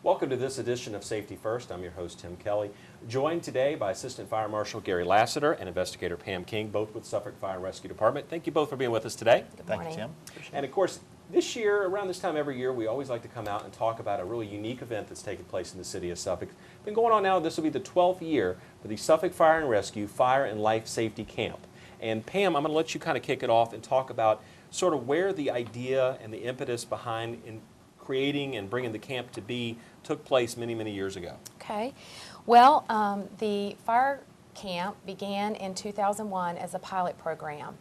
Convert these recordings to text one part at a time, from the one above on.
Welcome to this edition of Safety First. I'm your host, Tim Kelly, joined today by Assistant Fire Marshal Gary Lassiter and Investigator Pam King, both with Suffolk Fire and Rescue Department. Thank you both for being with us today. Thank you, Tim. And of course, this year, around this time every year, we always like to come out and talk about a really unique event that's taking place in the city of Suffolk. It's been going on now, this will be the 12th year for the Suffolk Fire and Rescue Fire and Life Safety Camp. And Pam, I'm going to let you kind of kick it off and talk about sort of where the idea and the impetus behind creating and bringing the camp to be took place many, many years ago. Okay. Well, the fire camp began in 2001 as a pilot program.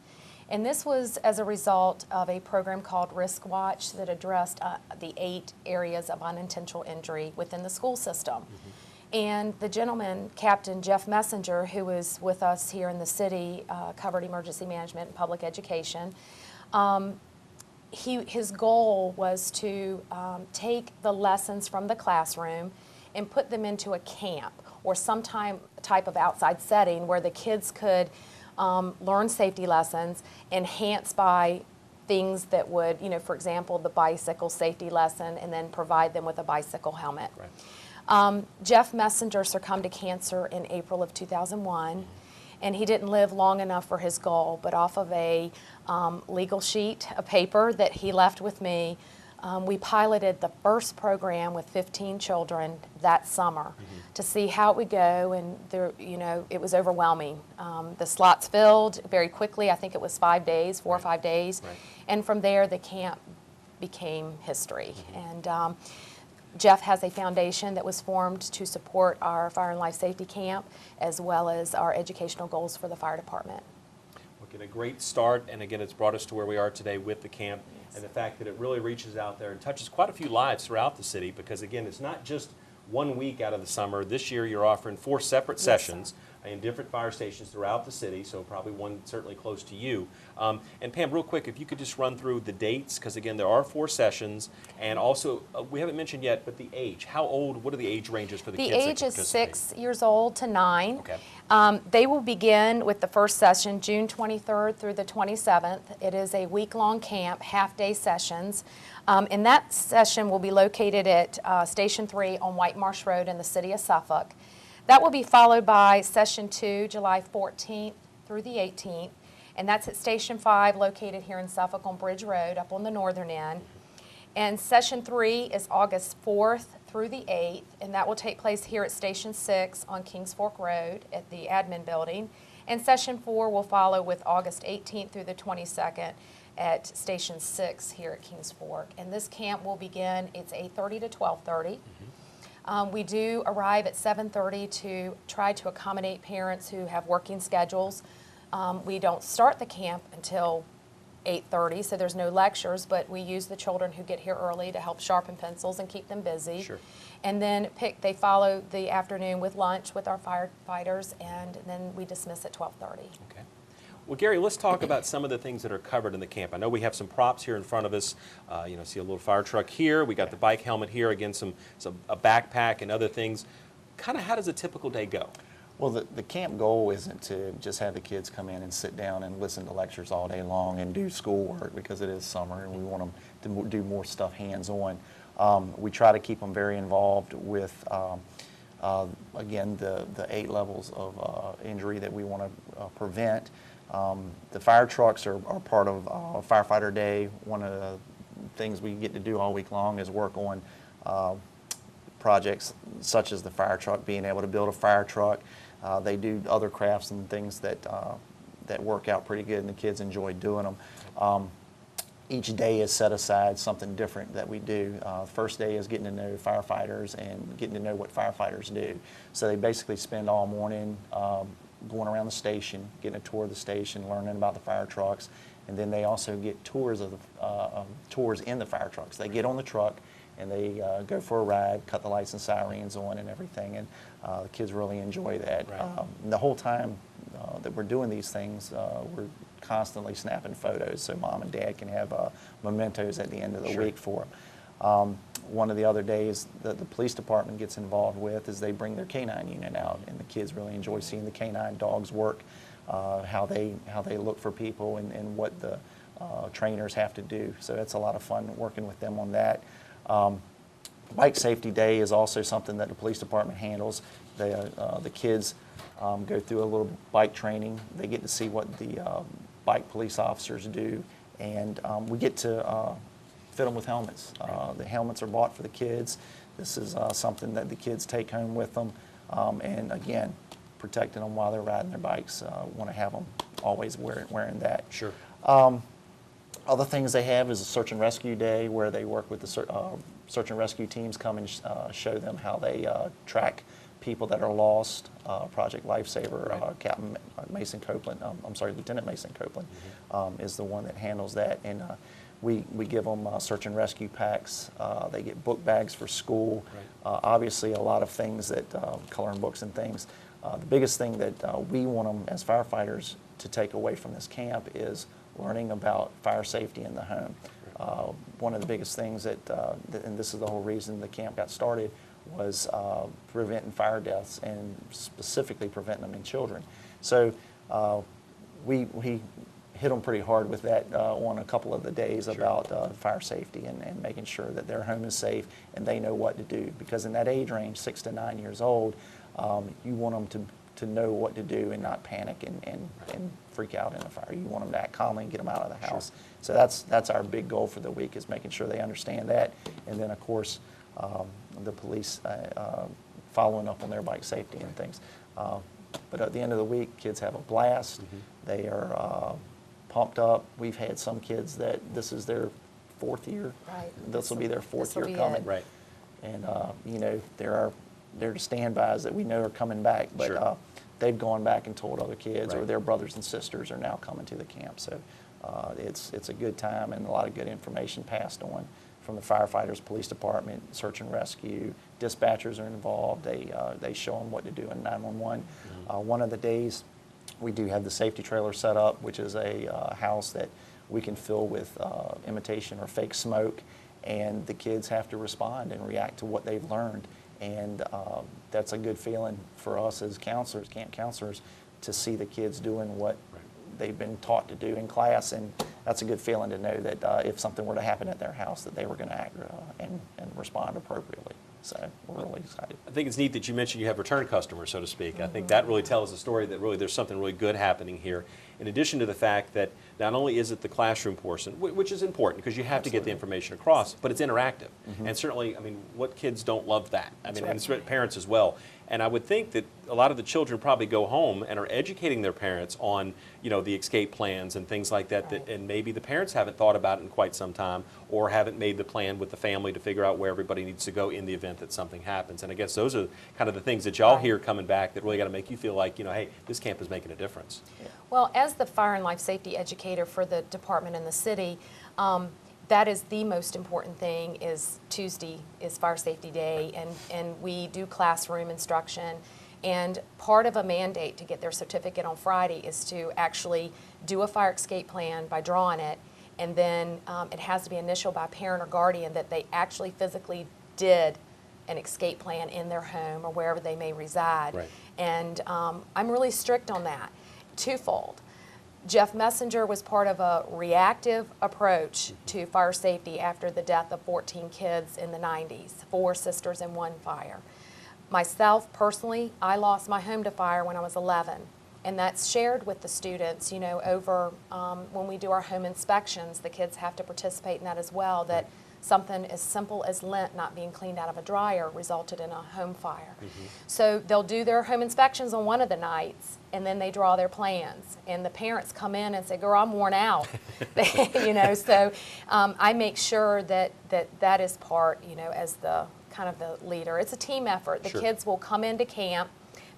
And this was as a result of a program called Risk Watch that addressed the 8 areas of unintentional injury within the school system. And the gentleman, Captain Jeff Messenger, who was with us here in the city, covered emergency management and public education. His goal was to take the lessons from the classroom and put them into a camp or some type of outside setting where the kids could learn safety lessons enhanced by things that would, for example, the bicycle safety lesson, and then provide them with a bicycle helmet. Right. Jeff Messenger succumbed to cancer in April of 2001. And he didn't live long enough for his goal, but off of a legal sheet of paper that he left with me, we piloted the first program with 15 children that summer to see how it would go, and it was overwhelming. The slots filled very quickly. I think it was 4 or 5 days, right. And from there the camp became history. And Jeff has a foundation that was formed to support our Fire and Life Safety Camp, as well as our educational goals for the fire department. Look, a great start, and again, it's brought us to where we are today with the camp, yes. And the fact that it really reaches out there and touches quite a few lives throughout the city, because again, it's not just 1 week out of the summer. This year, you're offering 4 separate sessions in different fire stations throughout the city, so probably one certainly close to you. And Pam, real quick, if you could just run through the dates, because again, there are 4 sessions, and also, we haven't mentioned yet, but the age. How old, what are the age ranges for the kids that can participate? The age is 6 years old to 9. Okay. They will begin with the first session June 23rd through the 27th. It is a week-long camp, half-day sessions. And that session will be located at Station 3 on White Marsh Road in the city of Suffolk. That will be followed by Session 2, July 14th through the 18th, and that's at Station 5, located here in Suffolk on Bridge Road, up on the northern end. And Session 3 is August 4th through the 8th, and that will take place here at Station 6 on Kings Fork Road at the admin building. And Session 4 will follow with August 18th through the 22nd at Station 6 here at Kings Fork. And this camp will begin, it's 8:30 to 12:30. We do arrive at 7:30 to try to accommodate parents who have working schedules. We don't start the camp until 8:30, so there's no lectures, but we use the children who get here early to help sharpen pencils and keep them busy. Sure. And then they follow the afternoon with lunch with our firefighters, and then we dismiss at 12:30. Okay. Well, Gary, let's talk about some of the things that are covered in the camp. I know we have some props here in front of us. See a little fire truck here. We got the bike helmet here. Again, a backpack and other things. Kind of how does a typical day go? Well, the camp goal isn't to just have the kids come in and sit down and listen to lectures all day long and do schoolwork, because it is summer and we want them to do more stuff hands-on. We try to keep them very involved with, again, the 8 levels of injury that we want to prevent. The fire trucks are part of Firefighter Day. One of the things we get to do all week long is work on projects such as the fire truck, being able to build a fire truck. They do other crafts and things that work out pretty good, and the kids enjoy doing them. Each day is set aside something different that we do. First day is getting to know firefighters and getting to know what firefighters do. So they basically spend all morning going around the station, getting a tour of the station, learning about the fire trucks, and then they also get tours of tours in the fire trucks. They get on the truck and they go for a ride, cut the lights and sirens on and everything, and the kids really enjoy that. Right. The whole time that we're doing these things, we're constantly snapping photos so mom and dad can have mementos at the end of the week for them. One of the other days that the police department gets involved with is they bring their canine unit out, and the kids really enjoy seeing the canine dogs work, how they look for people, and what the trainers have to do. So it's a lot of fun working with them on that. Bike Safety Day is also something that the police department handles. The kids go through a little bike training. They get to see what the bike police officers do, and we get to fit them with helmets. The helmets are bought for the kids. This is something that the kids take home with them, and again, protecting them while they're riding their bikes. Want to have them always wearing that. Sure. Other things they have is a search and rescue day where they work with the search and rescue teams, come and show them how they track people that are lost. Project Lifesaver, Right. Captain Mason Copeland, Lieutenant Mason Copeland is the one that handles that. And we give them search and rescue packs. They get book bags for school. Right. Obviously, a lot of things that coloring books and things. The biggest thing that we want them as firefighters to take away from this camp is learning about fire safety in the home. One of the biggest things and this is the whole reason the camp got started, was preventing fire deaths, and specifically preventing them in children. So we hit them pretty hard with that on a couple of the days about fire safety and making sure that their home is safe and they know what to do. Because in that age range, 6 to 9 years old, you want them to know what to do and not panic and freak out in a fire. You want them to act calmly and get them out of the house. Sure. So that's our big goal for the week, is making sure they understand that. And then, of course, the police following up on their bike safety and things. But at the end of the week, kids have a blast. Mm-hmm. They are pumped up. We've had some kids that this is their 4th year. Right. This will be their 4th year coming. Right. And, they're standbys that we know are coming back, but sure. They've gone back and told other kids, right. or their brothers and sisters are now coming to the camp. So it's a good time, and a lot of good information passed on from the firefighters, police department, search and rescue. Dispatchers are involved. They show them what to do in 911. Mm-hmm. One of the days, we do have the safety trailer set up, which is a house that we can fill with imitation or fake smoke, and the kids have to respond and react to what they've learned. And that's a good feeling for us as counselors, camp counselors, to see the kids doing what they've been taught to do in class. And that's a good feeling to know that if something were to happen at their house, that they were going to act and respond appropriately. So we're really excited. I think it's neat that you mentioned you have return customers, so to speak. Mm-hmm. I think that really tells the story that really there's something really good happening here. In addition to the fact that not only is it the classroom portion, which is important because you have to get the information across, but it's interactive. Mm-hmm. And certainly, I mean, what kids don't love that? I mean, and it's parents as well. And I would think that a lot of the children probably go home and are educating their parents on, the escape plans and things like that, right. And maybe the parents haven't thought about it in quite some time, or haven't made the plan with the family to figure out where everybody needs to go in the event that something happens. And I guess those are kind of the things that y'all hear coming back that really got to make you feel like, hey, this camp is making a difference. Yeah. Well, as the fire and life safety educator for the department and the city, that is the most important thing. Is Tuesday is Fire Safety Day, and we do classroom instruction. And part of a mandate to get their certificate on Friday is to actually do a fire escape plan by drawing it, and then it has to be initialed by a parent or guardian that they actually physically did an escape plan in their home or wherever they may reside. Right. And I'm really strict on that, twofold. Jeff Messenger was part of a reactive approach to fire safety after the death of 14 kids in the 90s, 4 sisters and 1 fire. Myself, personally, I lost my home to fire when I was 11, and that's shared with the students, over when we do our home inspections, the kids have to participate in that as well, that something as simple as lint not being cleaned out of a dryer resulted in a home fire. Mm-hmm. So they'll do their home inspections on one of the nights, and then they draw their plans. And the parents come in and say, girl, I'm worn out. So I make sure that is part, as the kind of the leader. It's a team effort. The Sure. kids will come into camp.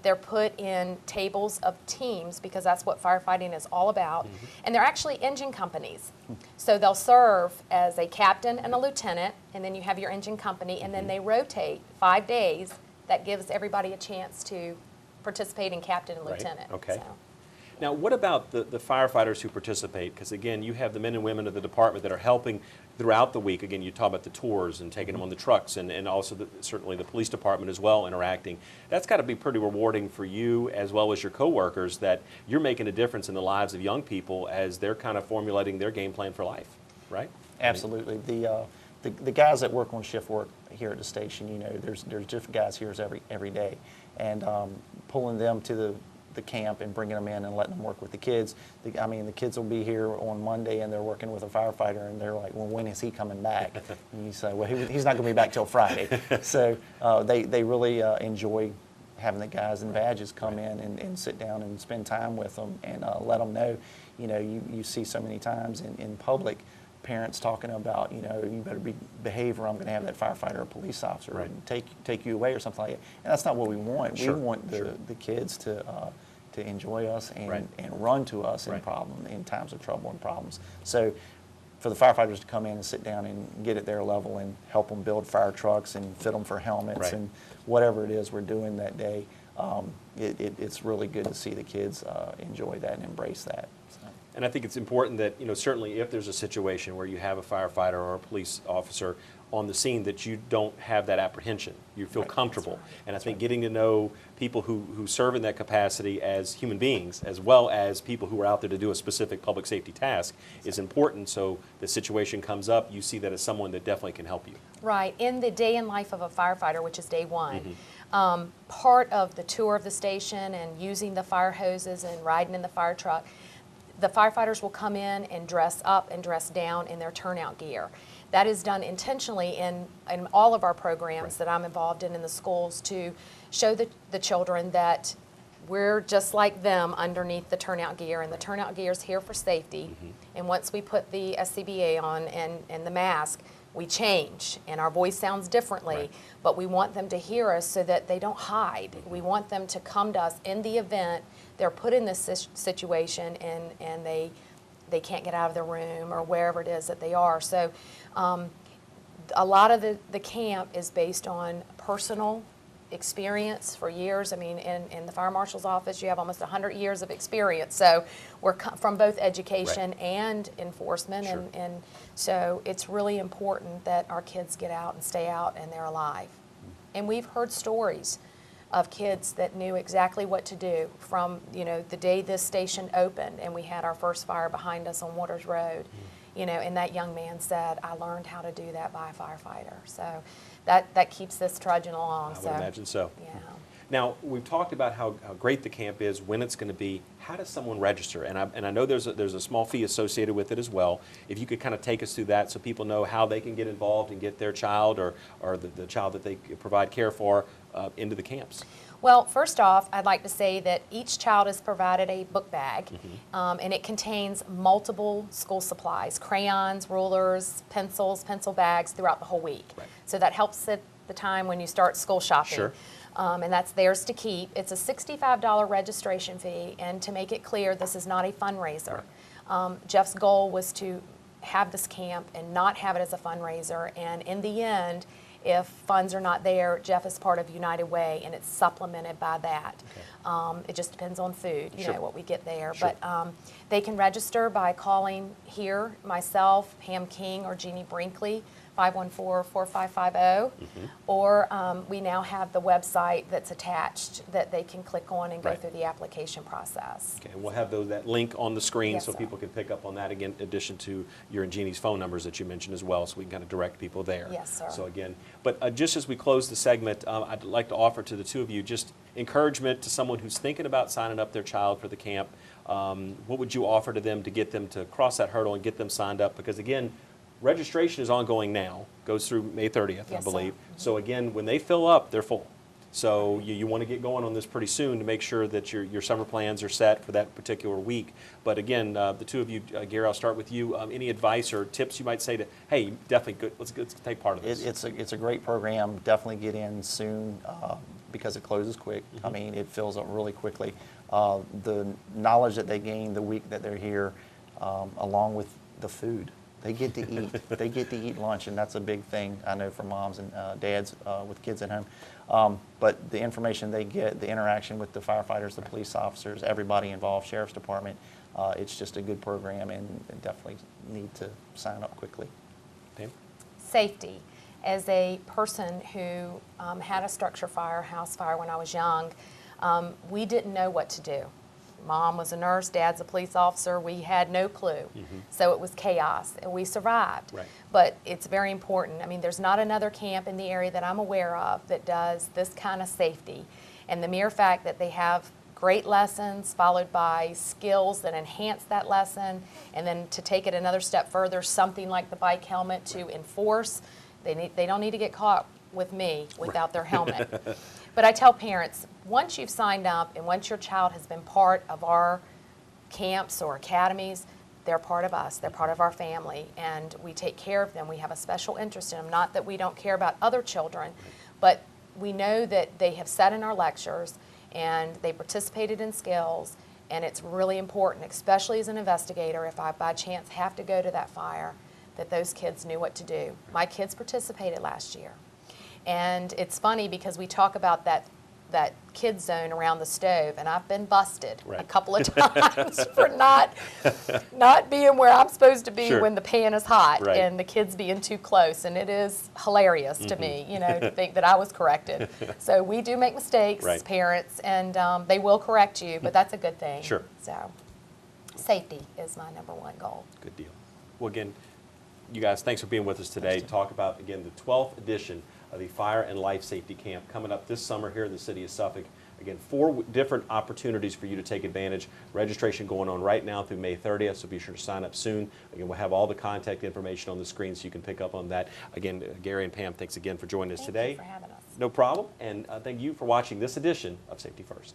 They're put in tables of teams because that's what firefighting is all about. Mm-hmm. And they're actually engine companies. So they'll serve as a captain and a lieutenant, and then you have your engine company, and then they rotate 5 days. That gives everybody a chance to participate in captain and lieutenant. Okay. So. Now, what about the firefighters who participate? Because, again, you have the men and women of the department that are helping throughout the week. Again, you talk about the tours and taking them on the trucks, and also certainly the police department as well interacting. That's got to be pretty rewarding for you as well as your coworkers, that you're making a difference in the lives of young people as they're kind of formulating their game plan for life, right? Absolutely. The the guys that work on shift work here at the station, you know, there's different guys here every day, and pulling them to the camp and bringing them in and letting them work with the kids. I mean, the kids will be here on Monday and they're working with a firefighter, and they're like, well, when is he coming back? And you say, well, he's not going to be back till Friday. So they really enjoy having the guys in badges come in and sit down and spend time with them and let them know. You know, you see so many times in public, parents talking about, you know, you better behave or I'm going to have that firefighter or police officer Right. and take you away or something like that. And that's not what we want. Sure, We want sure. the kids to enjoy us and, Right. and run to us Right. in times of trouble and problems. So for the firefighters to come in and sit down and get at their level and help them build fire trucks and fit them for helmets Right. and whatever it is we're doing that day, it's really good to see the kids enjoy that and embrace that. So. And I think it's important that, you know, certainly if there's a situation where you have a firefighter or a police officer on the scene, that you don't have that apprehension. You feel Right. comfortable. And I think getting to know people who serve in that capacity as human beings, as well as people who are out there to do a specific public safety task, is important. So the situation comes up, you see that as someone that definitely can help you. Right. In the day in life of a firefighter, which is day one, part of the tour of the station and using the fire hoses and riding in the fire truck, the firefighters will come in and dress up and dress down in their turnout gear. That is done intentionally in all of our programs that I'm involved in the schools to show the children that we're just like them underneath the turnout gear, and the turnout gear is here for safety. And once we put the SCBA on and the mask, we change, and our voice sounds differently, Right. but we want them to hear us so that they don't hide. We want them to come to us in the event they're put in this situation and they can't get out of their room or wherever it is that they are. So a lot of the camp is based on personal experience for years. I mean, in the fire marshal's office, you have almost 100 years of experience. So we're from both education Right. and enforcement. Sure. And so it's really important that our kids get out and stay out and they're alive. And we've heard stories of kids that knew exactly what to do from, you know, the day this station opened and we had our first fire behind us on Waters Road. You know, and that young man said, I learned how to do that by a firefighter. So that keeps this trudging along. I would imagine so. Yeah. Now, we've talked about how great the camp is, when it's going to be. How does someone register? And I know there's a small fee associated with it as well. If you could kind of take us through that so people know how they can get involved and get their child or the child that they provide care for into the camps. Well, first off, I'd like to say that each child is provided a book bag, and it contains multiple school supplies, crayons, rulers, pencils, pencil bags throughout the whole week. Right. So that helps at the time when you start school shopping. Sure. And that's theirs to keep. It's a $65 registration fee, and to make it clear, this is not a fundraiser. Jeff's goal was to have this camp and not have it as a fundraiser, and in the end, if funds are not there, Jeff is part of United Way, and it's supplemented by that. Okay. It just depends on food, you Sure. know, what we get there. Sure. But they can register by calling here, myself, Pam King, or Jeannie Brinkley, 514-4550. Or we now have the website that's attached that they can click on and go Right. through the application process. Okay, and we'll have that link on the screen Yes, so sir. people can pick up on that again, in addition to your and Jeannie's phone numbers that you mentioned as well, so we can kind of direct people there. Yes, sir. So again, but just as we close the segment, I'd like to offer to the two of you just encouragement to someone who's thinking about signing up their child for the camp. What would you offer to them to get them to cross that hurdle and get them signed up? Because again, registration is ongoing now, goes through May 30th, I Yes, sir. believe. So again, when they fill up, they're full. So you want to get going on this pretty soon to make sure that your summer plans are set for that particular week. But again, the two of you, Gary, I'll start with you. Any advice or tips you might say to, hey, definitely good, let's take part of this. It's a great program. Definitely get in soon because it closes quick. I mean, it fills up really quickly. The knowledge that they gain the week that they're here, along with the food. They get to eat. They get to eat lunch, and that's a big thing, I know, for moms and dads with kids at home. But the information they get, the interaction with the firefighters, the police officers, everybody involved, sheriff's department, it's just a good program, and definitely need to sign up quickly. Pam? Safety. As a person who had a structure fire, house fire when I was young, we didn't know what to do. Mom was a nurse, Dad's a police officer. We had no clue. So it was chaos, and we survived. Right. But it's very important. I mean, there's not another camp in the area that I'm aware of that does this kind of safety. And the mere fact that they have great lessons followed by skills that enhance that lesson, and then to take it another step further, something like the bike helmet to enforce. They don't need to get caught with me without their helmet. But I tell parents, once you've signed up and once your child has been part of our camps or academies, they're part of us, they're part of our family, and we take care of them. We have a special interest in them. Not that we don't care about other children, but we know that they have sat in our lectures and they participated in skills, and it's really important, especially as an investigator, if I by chance have to go to that fire, that those kids knew what to do. My kids participated last year. And it's funny because we talk about that kid zone around the stove, and I've been busted a Right. couple of times for not being where I'm supposed to be Sure. when the pan is hot Right. and the kids being too close. And it is hilarious to me, to think that I was corrected. So we do make mistakes, Right. parents, and they will correct you, but that's a good thing. Sure. So safety is my number one goal. Good deal. Well, again, you guys, thanks for being with us today. Talk about, again, the 12th edition of the Fire and Life Safety Camp coming up this summer here in the city of Suffolk. Again, 4 different opportunities for you to take advantage. Registration going on right now through May 30th, so be sure to sign up soon. Again, we'll have all the contact information on the screen so you can pick up on that. Again, Gary and Pam, thanks again for joining us Thank today. you for having us. No problem, and thank you for watching this edition of Safety First.